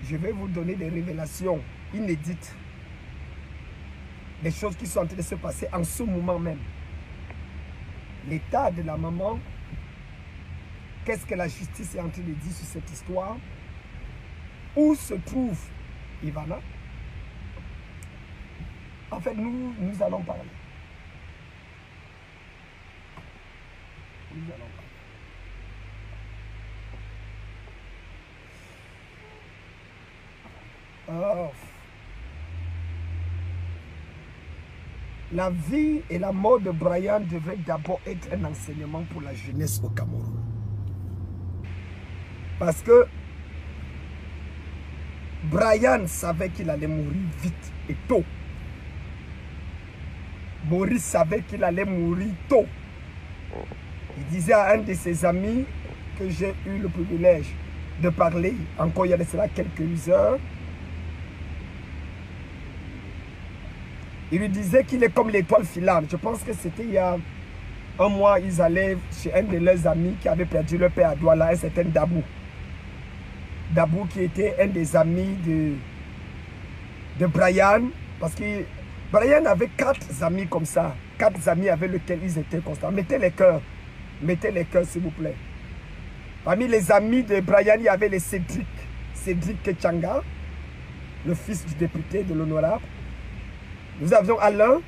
je vais vous donner des révélations inédites. Des choses qui sont en train de se passer en ce moment même. L'état de la maman, qu'est-ce que la justice est en train de dire sur cette histoire? Où se trouve Ivana? En fait, nous allons parler. Nous allons parler. Oh. La vie et la mort de Brian devraient d'abord être un enseignement pour la jeunesse au Cameroun. Parce que Brian savait qu'il allait mourir vite et tôt. Maurice savait qu'il allait mourir tôt. Il disait à un de ses amis que j'ai eu le privilège de parler, encore il y a de cela quelques heures. Il lui disait qu'il est comme l'étoile filante. Je pense que c'était il y a un mois, ils allaient chez un de leurs amis qui avait perdu le père à Douala, un certain Dabou. Dabou qui était un des amis de Brian, parce que Brian avait 4 amis comme ça, 4 amis avec lesquels ils étaient constants. Mettez les cœurs s'il vous plaît. Parmi les amis de Brian, il y avait les Cédric Ketchanga, le fils du député de l'honorable. Nous avions Alain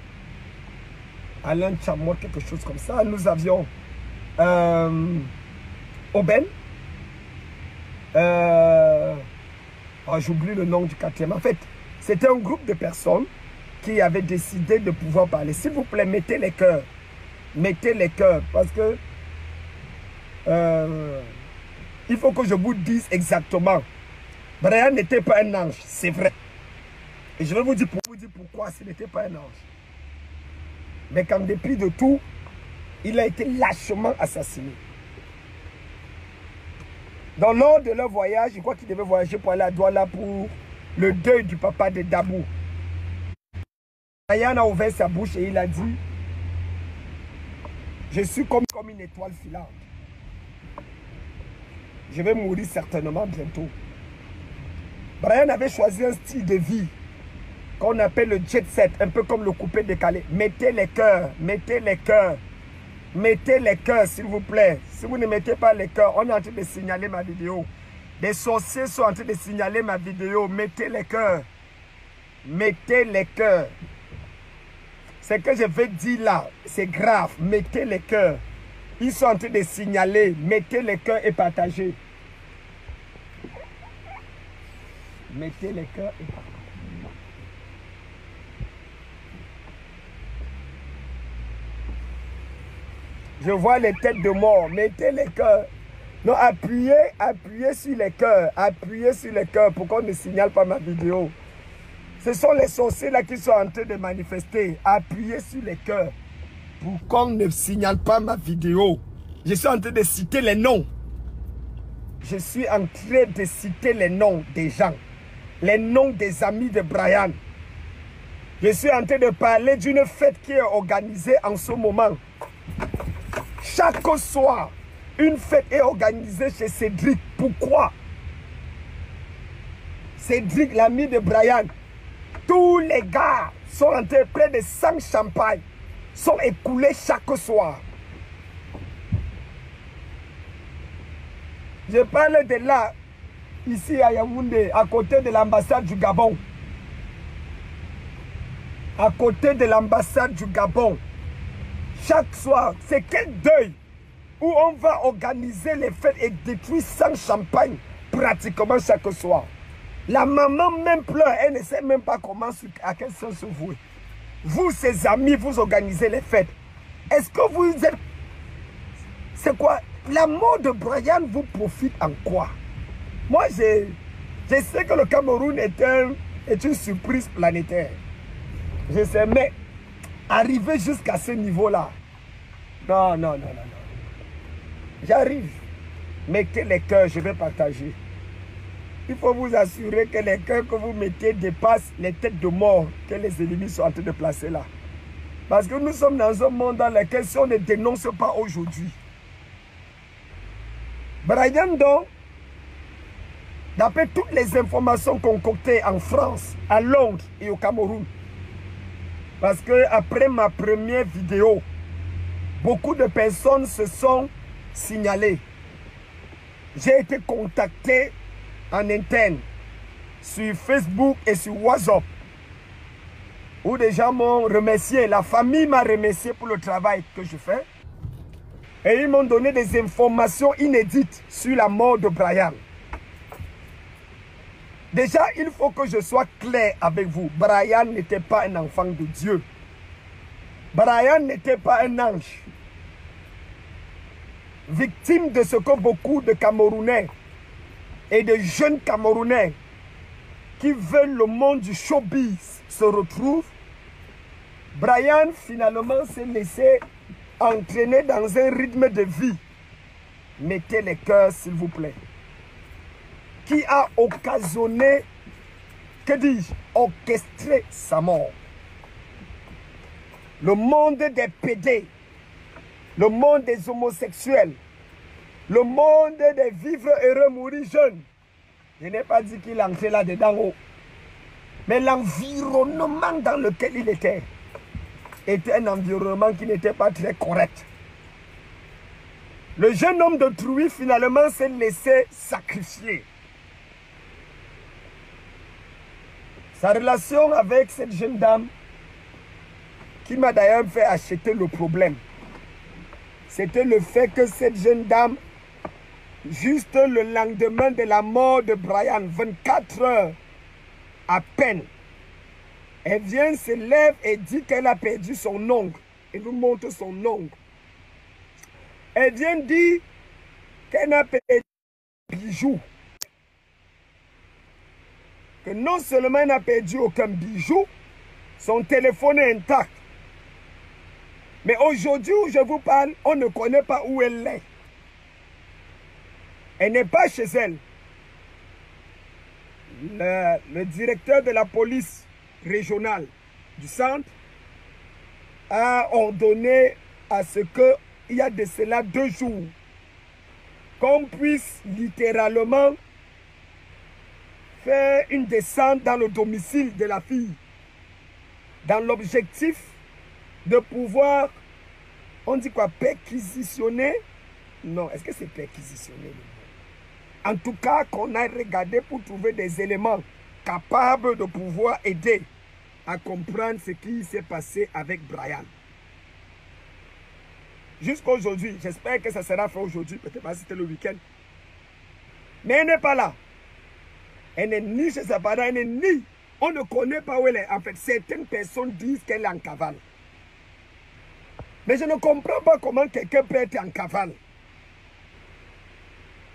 Chamor, quelque chose comme ça. Nous avions Oben. J'oublie le nom du 4e. En fait, c'était un groupe de personnes qui avaient décidé de pouvoir parler. S'il vous plaît, mettez les cœurs. Mettez les cœurs. Parce que il faut que je vous dise exactement. Brian n'était pas un ange, c'est vrai. Et je vais vous dire pourquoi ce n'était pas un ange. Mais qu'en dépit de tout, il a été lâchement assassiné. Dans lors de leur voyage, je crois qu'il devait voyager pour aller à Douala pour le deuil du papa de Dabou. Brian a ouvert sa bouche et il a dit: je suis comme une étoile filante. Je vais mourir certainement bientôt. Brian avait choisi un style de vie qu'on appelle le jet set, un peu comme le coupé décalé. Mettez les cœurs, mettez les cœurs. Mettez les cœurs, s'il vous plaît. Si vous ne mettez pas les cœurs, on est en train de signaler ma vidéo. Des sorciers sont en train de signaler ma vidéo. Mettez les cœurs. Mettez les cœurs. Ce que je vais dire là, c'est grave. Mettez les cœurs. Ils sont en train de signaler. Mettez les cœurs et partagez. Mettez les cœurs et partagez. Je vois les têtes de mort. Mettez les cœurs. Non, appuyez sur les cœurs. Appuyez sur les cœurs pour qu'on ne signale pas ma vidéo. Ce sont les sorciers là qui sont en train de manifester. Appuyez sur les cœurs pour qu'on ne signale pas ma vidéo. Je suis en train de citer les noms. Je suis en train de citer les noms des gens. Les noms des amis de Brian. Je suis en train de parler d'une fête qui est organisée en ce moment. Chaque soir, une fête est organisée chez Cédric. Pourquoi? Cédric, l'ami de Brian, tous les gars sont en train, près de 100 champagnes, sont écoulés chaque soir. Je parle de là, ici à Yaoundé, à côté de l'ambassade du Gabon. À côté de l'ambassade du Gabon. Chaque soir, c'est quel deuil où on va organiser les fêtes et détruire 100 champagnes pratiquement chaque soir. La maman même pleure, elle ne sait même pas comment, à quel sens se vouer. Vous, ses amis, vous organisez les fêtes. Est-ce que vous êtes... C'est quoi? La mort de Brian vous profite en quoi? Moi, je sais que le Cameroun est une surprise planétaire. Je sais, mais arriver jusqu'à ce niveau-là, non, non, non, non, non. J'arrive. Mettez les cœurs, je vais partager. Il faut vous assurer que les cœurs que vous mettez dépassent les têtes de mort que les ennemis sont en train de placer là. Parce que nous sommes dans un monde dans lequel si on ne dénonce pas aujourd'hui. Brian donc, D'après toutes les informations concoctées en France, à Londres et au Cameroun. Parce que après ma première vidéo, beaucoup de personnes se sont signalées. J'ai été contacté en interne sur Facebook et sur WhatsApp, où des gens m'ont remercié, la famille m'a remercié pour le travail que je fais. Et ils m'ont donné des informations inédites sur la mort de Brian. Déjà, il faut que je sois clair avec vous. Brian n'était pas un enfant de Dieu. Brian n'était pas un ange. Victime de ce que beaucoup de Camerounais et de jeunes Camerounais qui veulent le monde du showbiz se retrouvent, Brian finalement s'est laissé entraîner dans un rythme de vie. Mettez les cœurs s'il vous plaît. Qui a occasionné, que dis-je, orchestré sa mort. Le monde des pédés, le monde des homosexuels, le monde des vivre heureux mourir jeunes. Je n'ai pas dit qu'il entrait là-dedans, mais l'environnement dans lequel il était un environnement qui n'était pas très correct. Le jeune homme de Trouy finalement s'est laissé sacrifier. Sa relation avec cette jeune dame, qui m'a d'ailleurs fait acheter le problème, c'était le fait que cette jeune dame, juste le lendemain de la mort de Brian, 24 heures à peine, elle vient, se lève et dit qu'elle a perdu son ongle. Elle nous montre son ongle. Elle vient dire qu'elle a perdu un bijou. Que non seulement elle n'a perdu aucun bijou, son téléphone est intact. Mais aujourd'hui où je vous parle, on ne connaît pas où elle est. Elle n'est pas chez elle. Le directeur de la police régionale du centre a ordonné à ce que, il y a de cela 2 jours, qu'on puisse littéralement faire une descente dans le domicile de la fille, dans l'objectif de pouvoir, on dit quoi, perquisitionner? Non, est-ce que c'est perquisitionner? En tout cas, qu'on a regardé pour trouver des éléments capables de pouvoir aider à comprendre ce qui s'est passé avec Brian. Jusqu'à aujourd'hui, j'espère que ça sera fait aujourd'hui, peut-être pas si c'était le week-end. Mais elle n'est pas là. Elle n'est ni chez ses parents, elle n'est ni... On ne connaît pas où elle est. En fait, certaines personnes disent qu'elle est en cavale. Mais je ne comprends pas comment quelqu'un peut être en cavale.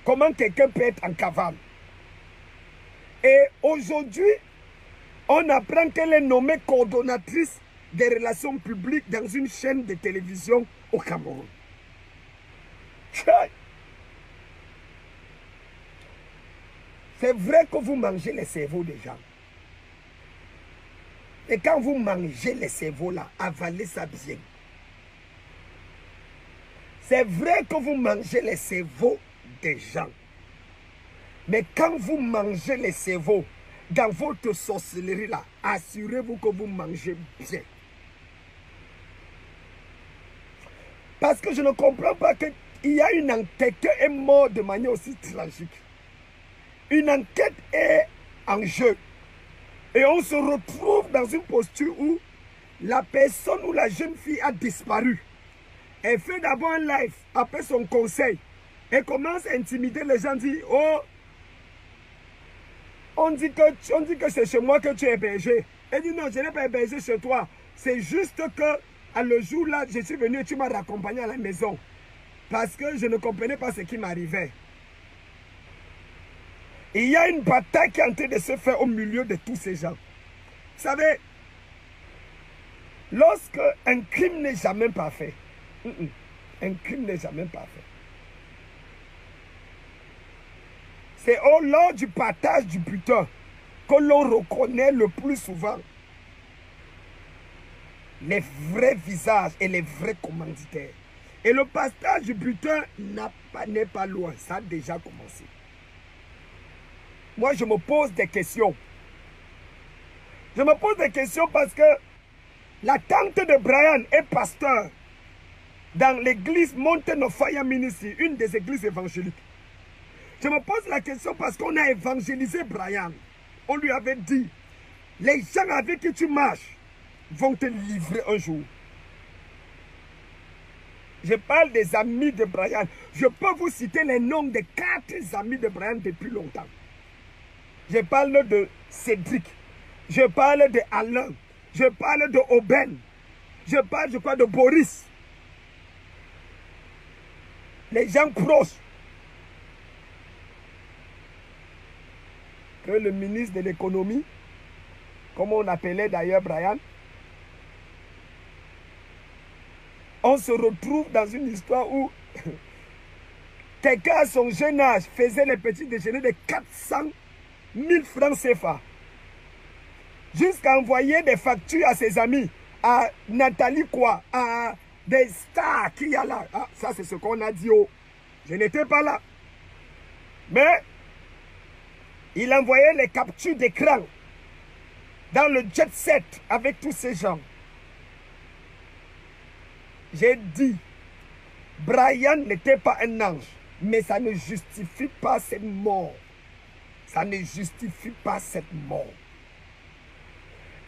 Comment quelqu'un peut être en cavale. Et aujourd'hui, on apprend qu'elle est nommée coordonnatrice des relations publiques dans une chaîne de télévision au Cameroun. C'est vrai que vous mangez les cerveaux des gens. Et quand vous mangez les cerveaux là, avalez ça bien. C'est vrai que vous mangez les cerveaux des gens. Mais quand vous mangez les cerveaux dans votre sorcellerie là, assurez-vous que vous mangez bien. Parce que je ne comprends pas qu'il y a une enquête qui est morte de manière aussi tragique. Une enquête est en jeu. Et on se retrouve dans une posture où la personne ou la jeune fille a disparu. Elle fait d'abord un live après son conseil. Elle commence à intimider les gens, dit oh, on dit que c'est chez moi que tu es hébergé. Elle dit non, je n'ai pas hébergé chez toi. C'est juste que à le jour là, je suis venu et tu m'as raccompagné à la maison. Parce que je ne comprenais pas ce qui m'arrivait. Il y a une bataille qui est en train de se faire au milieu de tous ces gens. Vous savez, lorsque un crime n'est jamais parfait, un crime n'est jamais parfait. C'est lors du partage du butin que l'on reconnaît le plus souvent les vrais visages et les vrais commanditaires. Et le partage du butin n'est pas loin, ça a déjà commencé. moi je me pose des questions. Je me pose des questions parce que la tante de Brian est pasteur dans l'église Mountain of Fire Ministry, une des églises évangéliques. Je me pose la question parce qu'on a évangélisé Brian. On lui avait dit, les gens avec qui tu marches vont te livrer un jour. Je parle des amis de Brian. Je peux vous citer les noms des 4 amis de Brian depuis longtemps. Je parle de Cédric. Je parle de Alain. Je parle de Aubaine. Je parle, je crois, de Boris. Les gens proches. Que le ministre de l'économie, comme on appelait d'ailleurs Brian, on se retrouve dans une histoire où quelqu'un à son jeune âge faisait les petits déjeuners de 400 000 francs CFA. Jusqu'à envoyer des factures à ses amis, à Nathalie quoi, à des stars qu'il y a là. Ah, ça c'est ce qu'on a dit. Oh. Je n'étais pas là. Mais il envoyait les captures d'écran dans le jet set avec tous ces gens. J'ai dit, Brian n'était pas un ange, mais ça ne justifie pas cette mort. Ça ne justifie pas cette mort.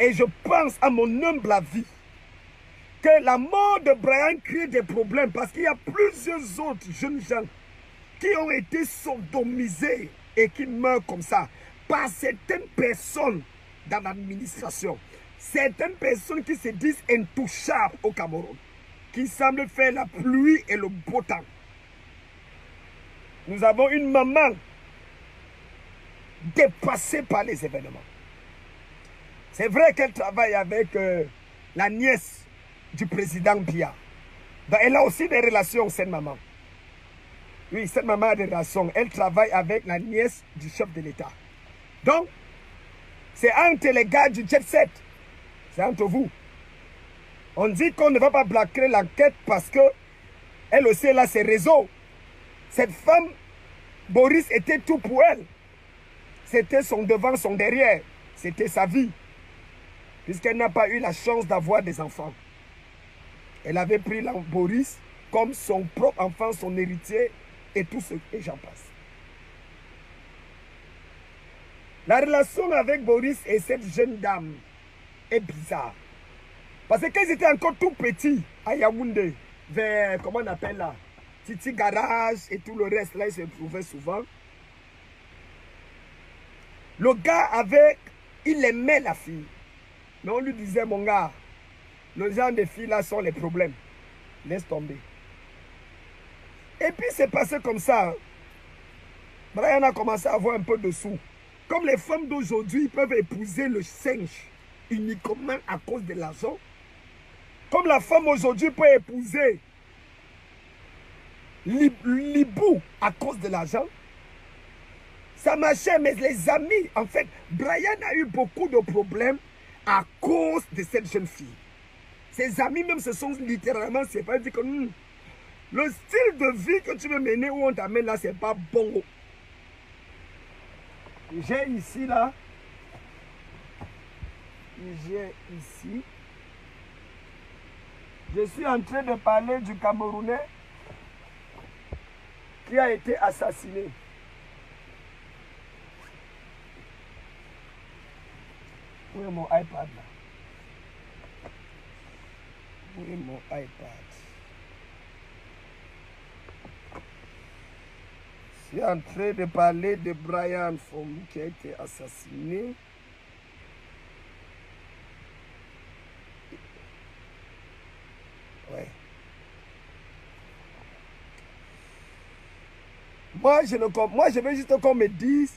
Et je pense à mon humble avis que la mort de Brian crée des problèmes parce qu'il y a plusieurs autres jeunes gens qui ont été sodomisés et qui meurent comme ça par certaines personnes dans l'administration. Certaines personnes qui se disent intouchables au Cameroun, qui semblent faire la pluie et le beau temps. Nous avons une maman dépassée par les événements. C'est vrai qu'elle travaille avec la nièce du président Biya. Donc elle a aussi des relations, cette maman. Oui, cette maman a des relations. Elle travaille avec la nièce du chef de l'État. Donc, c'est entre les gars du jet set. C'est entre vous. On dit qu'on ne va pas braquer l'enquête parce que elle aussi elle a ses réseaux. Cette femme, Boris était tout pour elle. C'était son devant, son derrière. C'était sa vie. Puisqu'elle n'a pas eu la chance d'avoir des enfants. Elle avait pris Boris comme son propre enfant, son héritier et tout ce que j'en passe. La relation avec Boris et cette jeune dame est bizarre. Parce que quand ils étaient encore tout petits à Yaoundé, vers, comment on appelle là, Titi Garage et tout le reste, là, ils se trouvaient souvent. Le gars il aimait la fille. Mais on lui disait, mon gars, le genre de filles là sont les problèmes. Laisse tomber. Et puis c'est passé comme ça. Brian a commencé à avoir un peu de sous. Comme les femmes d'aujourd'hui peuvent épouser le singe uniquement à cause de l'argent. Comme la femme aujourd'hui peut épouser l'hibou à cause de l'argent. Ça marchait, mais les amis, en fait, Brian a eu beaucoup de problèmes à cause de cette jeune fille. Ses amis même se sont littéralement séparés. Dit que le style de vie que tu veux mener où on t'amène là, c'est pas bon. J'ai ici là. J'ai ici. Je suis en train de parler du Camerounais qui a été assassiné. Où est mon iPad là? Où est mon iPad? Je suis en train de parler de Brian Fomu qui a été assassiné. Ouais. Moi, je veux juste qu'on me dise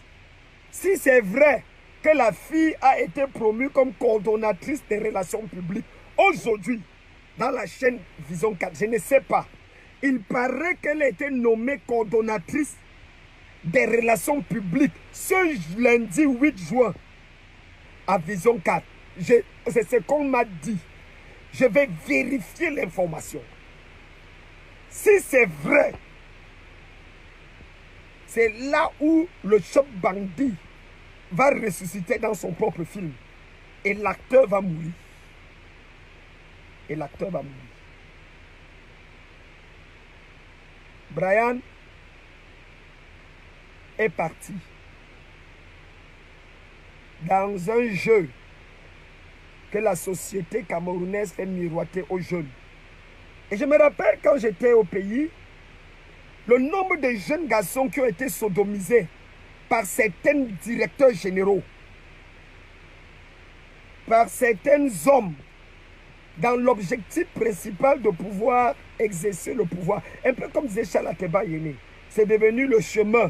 si c'est vrai que la fille a été promue comme coordonnatrice des relations publiques. Aujourd'hui, dans la chaîne Vision 4, je ne sais pas. Il paraît qu'elle a été nommée coordonnatrice des relations publiques ce lundi 8 juin à Vision 4. C'est ce qu'on m'a dit. Je vais vérifier l'information. Si c'est vrai, c'est là où le chef bandit va ressusciter dans son propre film. Et l'acteur va mourir. Et l'acteur va mourir. Brian est parti dans un jeu que la société camerounaise fait miroiter aux jeunes. Et je me rappelle quand j'étais au pays, le nombre de jeunes garçons qui ont été sodomisés par certains directeurs généraux, par certains hommes, dans l'objectif principal de pouvoir exercer le pouvoir. Un peu comme disait Charles Ateba Yéné, c'est devenu le chemin.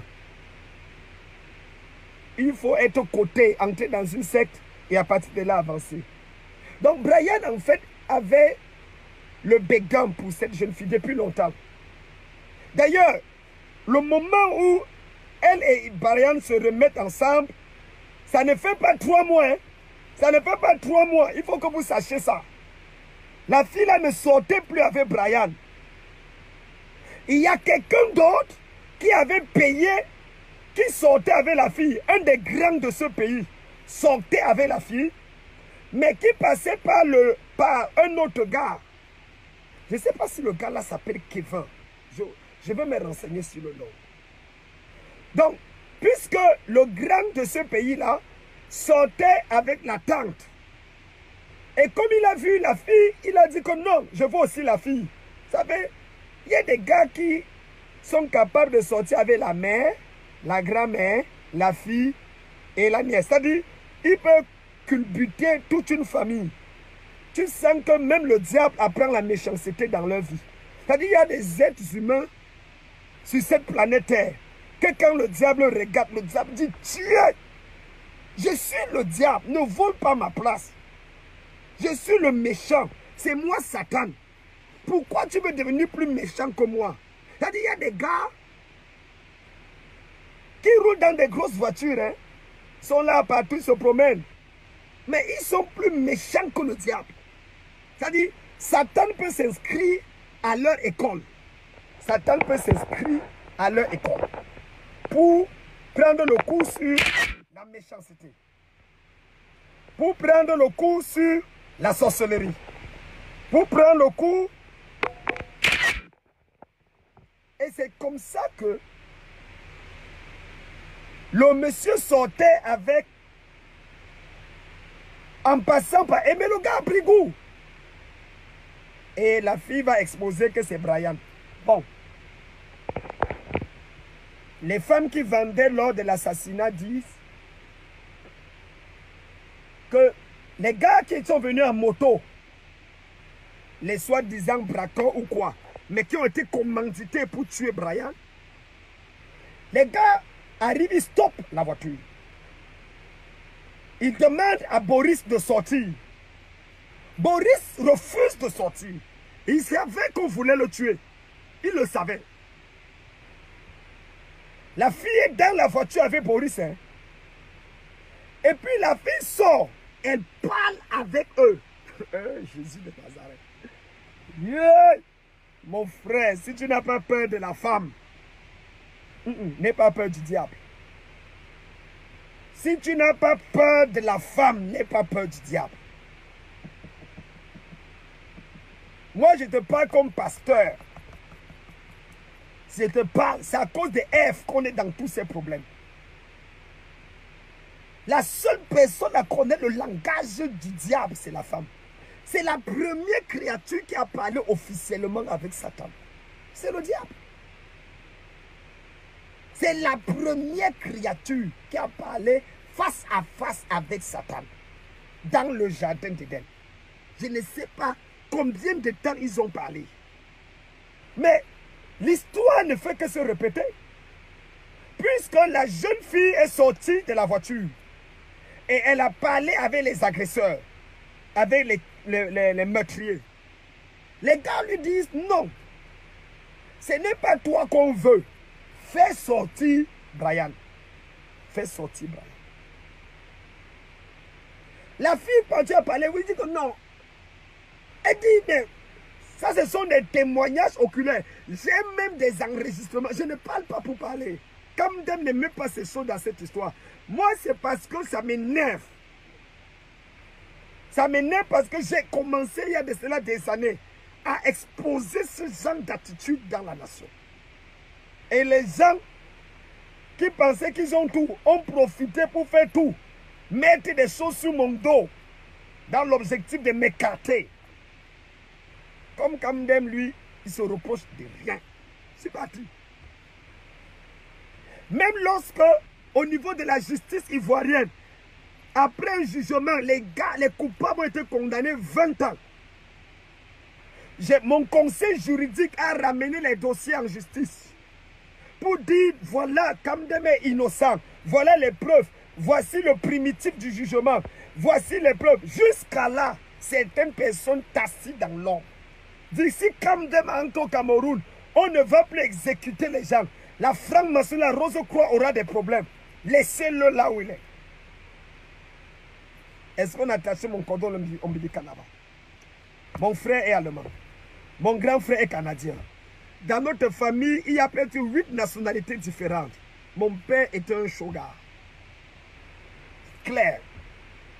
Il faut être coté, entrer dans une secte et à partir de là avancer. Donc Brian en fait avait le béguin pour cette jeune fille depuis longtemps. D'ailleurs, le moment où elle et Brian se remettent ensemble, ça ne fait pas 3 mois. Hein? Ça ne fait pas 3 mois. Il faut que vous sachiez ça. La fille là ne sortait plus avec Brian. Il y a quelqu'un d'autre qui avait payé, qui sortait avec la fille. Un des grands de ce pays sortait avec la fille, mais qui passait par un autre gars. Je ne sais pas si le gars là s'appelle Kevin. Je vais me renseigner sur le nom. Donc, puisque le grand de ce pays-là sortait avec la tante, et comme il a vu la fille, il a dit que non, je veux aussi la fille. Vous savez, il y a des gars qui sont capables de sortir avec la mère, la grand-mère, la fille et la nièce. C'est-à-dire, ils peuvent culbuter toute une famille. Tu sens que même le diable apprend la méchanceté dans leur vie. C'est-à-dire, il y a des êtres humains sur cette planète Terre que quand le diable regarde, le diable dit, tiens, je suis le diable, ne vole pas ma place. Je suis le méchant, c'est moi Satan. Pourquoi tu veux devenir plus méchant que moi? C'est-à-dire, il y a des gars qui roulent dans des grosses voitures, hein, sont là partout, ils se promènent. Mais ils sont plus méchants que le diable. C'est-à-dire, Satan peut s'inscrire à leur école. Satan peut s'inscrire à leur école pour prendre le cours sur la méchanceté, pour prendre le cours sur la sorcellerie, pour prendre le cours. Et c'est comme ça que le monsieur sortait avec, en passant par... Mais le gars a pris goût. Et la fille va exposer que c'est Brian. Bon. Les femmes qui vendaient lors de l'assassinat disent que les gars qui sont venus en moto, les soi-disant braqueurs ou quoi, mais qui ont été commandités pour tuer Brian, les gars arrivent, ils stoppent la voiture. Ils demandent à Boris de sortir. Boris refuse de sortir. Il savait qu'on voulait le tuer. Il le savait. La fille est dans la voiture avec Boris. Hein. Et puis la fille sort. Elle parle avec eux. Jésus de Nazareth. Yeah. Mon frère, si tu n'as pas peur de la femme, n'aie pas peur du diable. Si tu n'as pas peur de la femme, n'aie pas peur du diable. Moi, je te parle comme pasteur. Je te parle, c'est à cause de Ève qu'on est dans tous ces problèmes. La seule personne à connaître le langage du diable, c'est la femme. C'est la première créature qui a parlé officiellement avec Satan. C'est le diable. C'est la première créature qui a parlé face à face avec Satan dans le jardin d'Éden. Je ne sais pas combien de temps ils ont parlé. Mais l'histoire ne fait que se répéter. Puisque la jeune fille est sortie de la voiture et elle a parlé avec les agresseurs, avec les meurtriers. Les gars lui disent non. Ce n'est pas toi qu'on veut. Fais sortir Brian. Fais sortir Brian. La fille partit à parler, oui, dit que non. Elle dit, mais ça, ce sont des témoignages oculaires. J'ai même des enregistrements. Je ne parle pas pour parler. Kamdem ne met pas ces choses dans cette histoire. Moi, c'est parce que ça m'énerve. Ça m'énerve parce que j'ai commencé il y a de cela des années à exposer ce genre d'attitude dans la nation. Et les gens qui pensaient qu'ils ont tout, ont profité pour faire tout. Mettre des choses sur mon dos dans l'objectif de m'écarter. Comme Kamdem, lui, il se reproche de rien. C'est parti. Même lorsque, au niveau de la justice ivoirienne, après un jugement, les gars, les coupables ont été condamnés 20 ans. Mon conseil juridique a ramené les dossiers en justice pour dire, voilà, Kamdem est innocent, voilà les preuves, voici le primitif du jugement, voici les preuves. Jusqu'à là, certaines personnes tassent dans l'ombre. D'ici Kamdem entre au Cameroun, on ne va plus exécuter les gens. La franc-maçonnerie, la Rose-Croix aura des problèmes. Laissez-le là où il est. Est-ce qu'on a attaché mon cordon ombilical là-bas? Mon frère est allemand. Mon grand frère est canadien. Dans notre famille, il y a peut-être 8 nationalités différentes. Mon père est un shogar. Claire.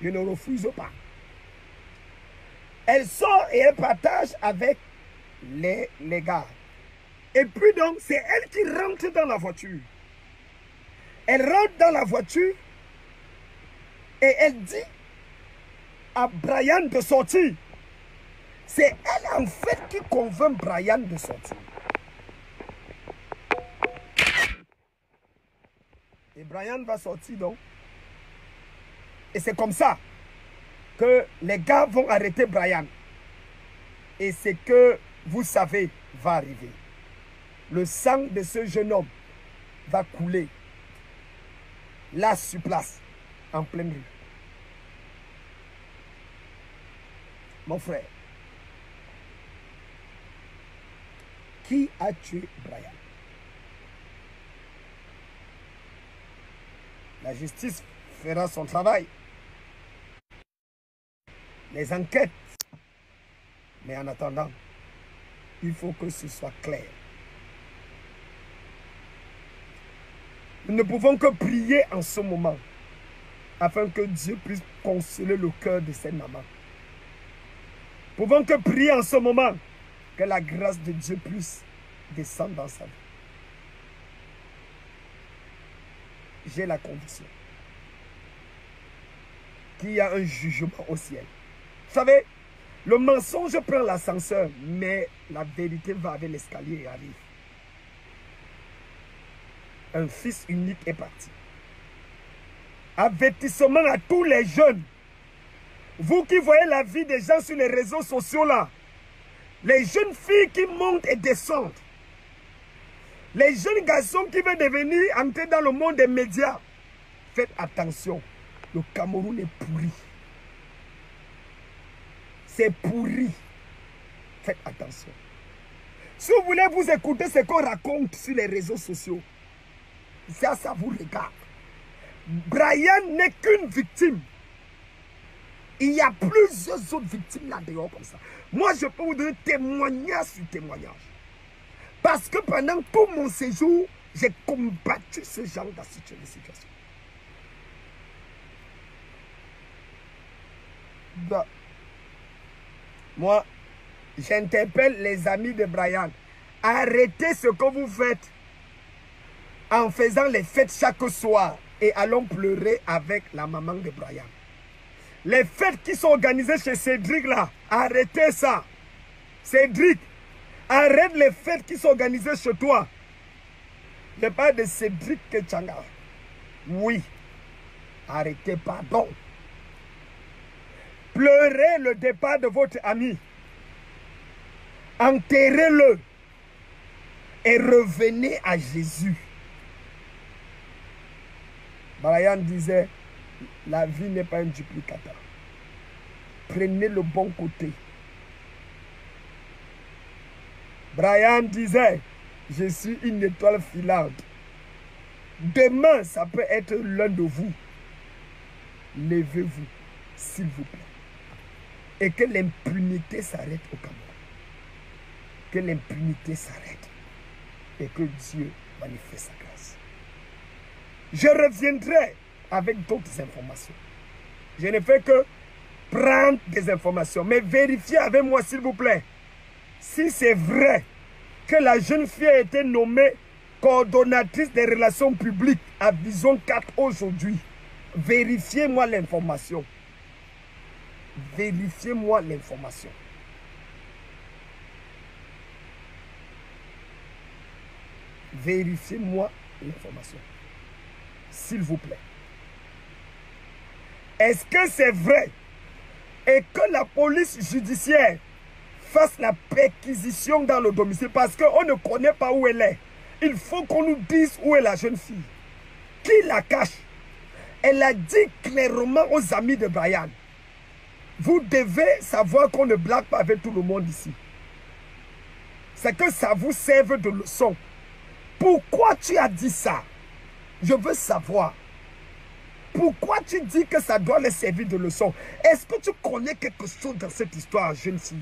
Je ne refuse pas. Elle sort et elle partage avec les gars. Et puis donc, c'est elle qui rentre dans la voiture. Elle rentre dans la voiture et elle dit à Brian de sortir. C'est elle en fait qui convainc Brian de sortir. Et Brian va sortir donc. Et c'est comme ça que les gars vont arrêter Brian. Et c'est que vous savez va arriver. Le sang de ce jeune homme va couler là sur place, en pleine rue. Mon frère, qui a tué Brian? La justice fera son travail. Les enquêtes. Mais en attendant, il faut que ce soit clair. Nous ne pouvons que prier en ce moment afin que Dieu puisse consoler le cœur de ces mamans. Nous ne pouvons que prier en ce moment que la grâce de Dieu puisse descendre dans sa vie. J'ai la conviction qu'il y a un jugement au ciel. Vous savez, le mensonge prend l'ascenseur, mais la vérité va avec l'escalier et arrive. Un fils unique est parti. Avertissement à tous les jeunes. Vous qui voyez la vie des gens sur les réseaux sociaux là, les jeunes filles qui montent et descendent, les jeunes garçons qui veulent devenir entrer dans le monde des médias, faites attention, le Cameroun est pourri. C'est pourri. Faites attention. Si vous voulez vous écouter ce qu'on raconte sur les réseaux sociaux, ça vous regarde. Brian n'est qu'une victime. Il y a plusieurs autres victimes là-dehors comme ça. Moi, je peux vous donner témoignage sur témoignage. Parce que pendant tout mon séjour, j'ai combattu ce genre de situation. Bah, moi, j'interpelle les amis de Brian. Arrêtez ce que vous faites en faisant les fêtes chaque soir et allons pleurer avec la maman de Brian. Les fêtes qui sont organisées chez Cédric là, arrêtez ça. Cédric, arrête les fêtes qui sont organisées chez toi. Je parle de Cédric Ketchanga. Oui, arrêtez, pardon. Pleurez le départ de votre ami. Enterrez-le et revenez à Jésus. Brian disait, la vie n'est pas un duplicateur. Prenez le bon côté. Brian disait, je suis une étoile filante. Demain, ça peut être l'un de vous. Levez-vous, s'il vous plaît. Et que l'impunité s'arrête au Cameroun. Que l'impunité s'arrête. Et que Dieu manifeste sa grâce. Je reviendrai avec d'autres informations. Je ne fais que prendre des informations. Mais vérifiez avec moi, s'il vous plaît, si c'est vrai que la jeune fille a été nommée coordonnatrice des relations publiques à Vision 4 aujourd'hui. Vérifiez-moi l'information. Vérifiez-moi l'information. Vérifiez-moi l'information. S'il vous plaît. Est-ce que c'est vrai et que la police judiciaire fasse la perquisition dans le domicile parce qu'on ne connaît pas où elle est? Il faut qu'on nous dise où est la jeune fille. Qui la cache? Elle a dit clairement aux amis de Brian, vous devez savoir qu'on ne blague pas avec tout le monde ici. C'est que ça vous serve de leçon. Pourquoi tu as dit ça? Je veux savoir. Pourquoi tu dis que ça doit les servir de leçon? Est-ce que tu connais quelque chose dans cette histoire, jeune fille?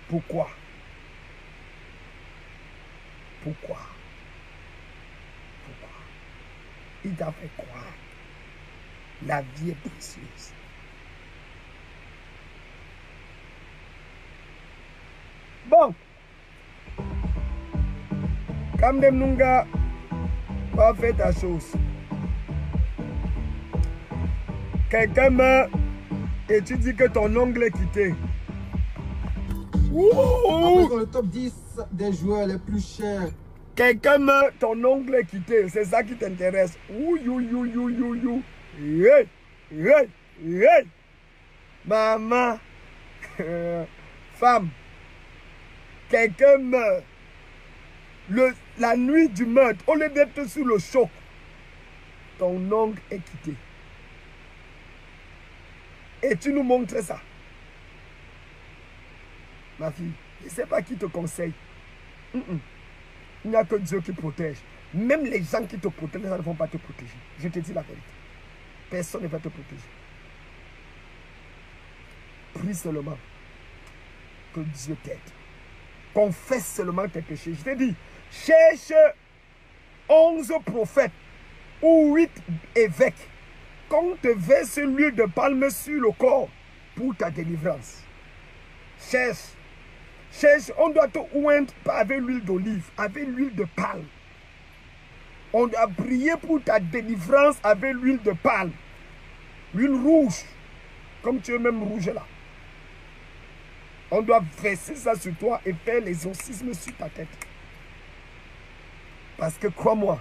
Pourquoi? Pourquoi? Pourquoi? Il devait croire. La vie est précieuse. Bon. Kamdem Nunga, va faire ta chose. Quelqu'un meurt et tu dis que ton ongle est quitté. Dans le top 10 des joueurs les plus chers. Quelqu'un meurt, ton ongle est quitté. C'est ça qui t'intéresse. Hey, hey, hey. Maman. Femme. Quelqu'un meurt. La nuit du meurtre, au lieu d'être sous le choc, ton ongle est quitté. Et tu nous montres ça. Ma fille, je ne sais pas qui te conseille. Il n'y a que Dieu qui protège. Même les gens qui te protègent, ils ne vont pas te protéger. Je te dis la vérité. Personne ne va te protéger. Prie seulement que Dieu t'aide. Confesse seulement tes péchés. Je te dis, cherche 11 prophètes ou 8 évêques. Qu'on te verse l'huile de palme sur le corps pour ta délivrance. Cherche. Cherche, on doit te oindre pas avec l'huile d'olive, avec l'huile de palme. On doit prier pour ta délivrance avec l'huile de palme. L'huile rouge, comme tu es même rouge là. On doit verser ça sur toi et faire l'exorcisme sur ta tête. Parce que crois-moi,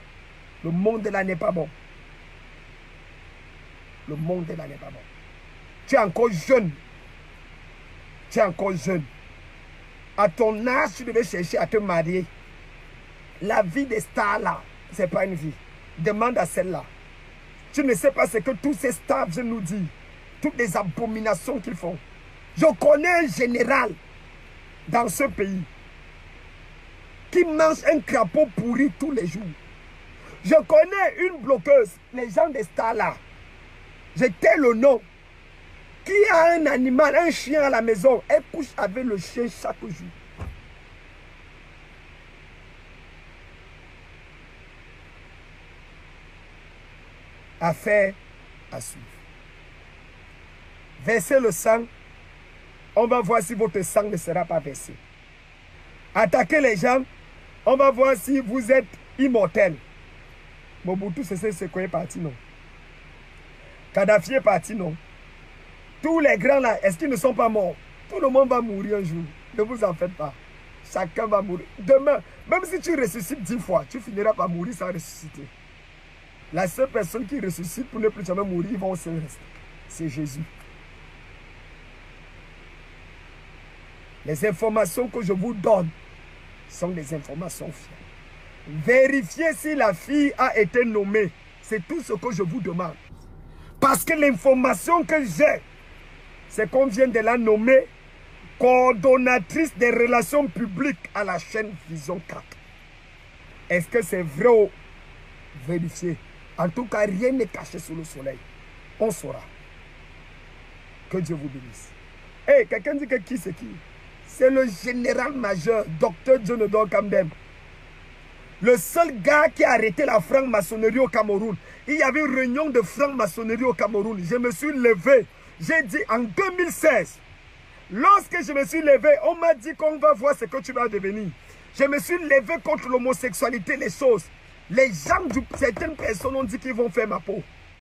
le monde là n'est pas bon. Le monde là n'est pas bon. Tu es encore jeune. Tu es encore jeune. À ton âge, tu devais chercher à te marier. La vie des stars là, ce n'est pas une vie. Demande à celle-là. Tu ne sais pas ce que tous ces stars viennent nous dire. Toutes les abominations qu'ils font. Je connais un général dans ce pays qui mange un crapaud pourri tous les jours. Je connais une bloqueuse, les gens des stars là. J'étais le nom. Qui a un animal, un chien à la maison, elle couche avec le chien chaque jour. Affaire à suivre. Versez le sang. On va voir si votre sang ne sera pas versé. Attaquez les gens. On va voir si vous êtes immortel. Mobutu c'est quoi est parti, non? Kadhafi est parti, non? Tous les grands là, est-ce qu'ils ne sont pas morts? Tout le monde va mourir un jour. Ne vous en faites pas. Chacun va mourir. Demain, même si tu ressuscites 10 fois, tu finiras par mourir sans ressusciter. La seule personne qui ressuscite pour ne plus jamais mourir, ils vont se rester. C'est Jésus. Les informations que je vous donne sont des informations fiables. Vérifiez si la fille a été nommée. C'est tout ce que je vous demande. Parce que l'information que j'ai, c'est qu'on vient de la nommer coordonnatrice des relations publiques à la chaîne Vision 4. Est-ce que c'est vrai ou vérifié? En tout cas, rien n'est caché sous le soleil. On saura. Que Dieu vous bénisse. Hey, quelqu'un dit que qui c'est qui? C'est le général major, docteur Jonathan Kamdem. Le seul gars qui a arrêté la franc-maçonnerie au Cameroun. Il y avait une réunion de franc-maçonnerie au Cameroun. Je me suis levé. J'ai dit en 2016. Lorsque je me suis levé, on m'a dit qu'on va voir ce que tu vas devenir. Je me suis levé contre l'homosexualité, les choses. Les gens, certaines personnes ont dit qu'ils vont faire ma peau.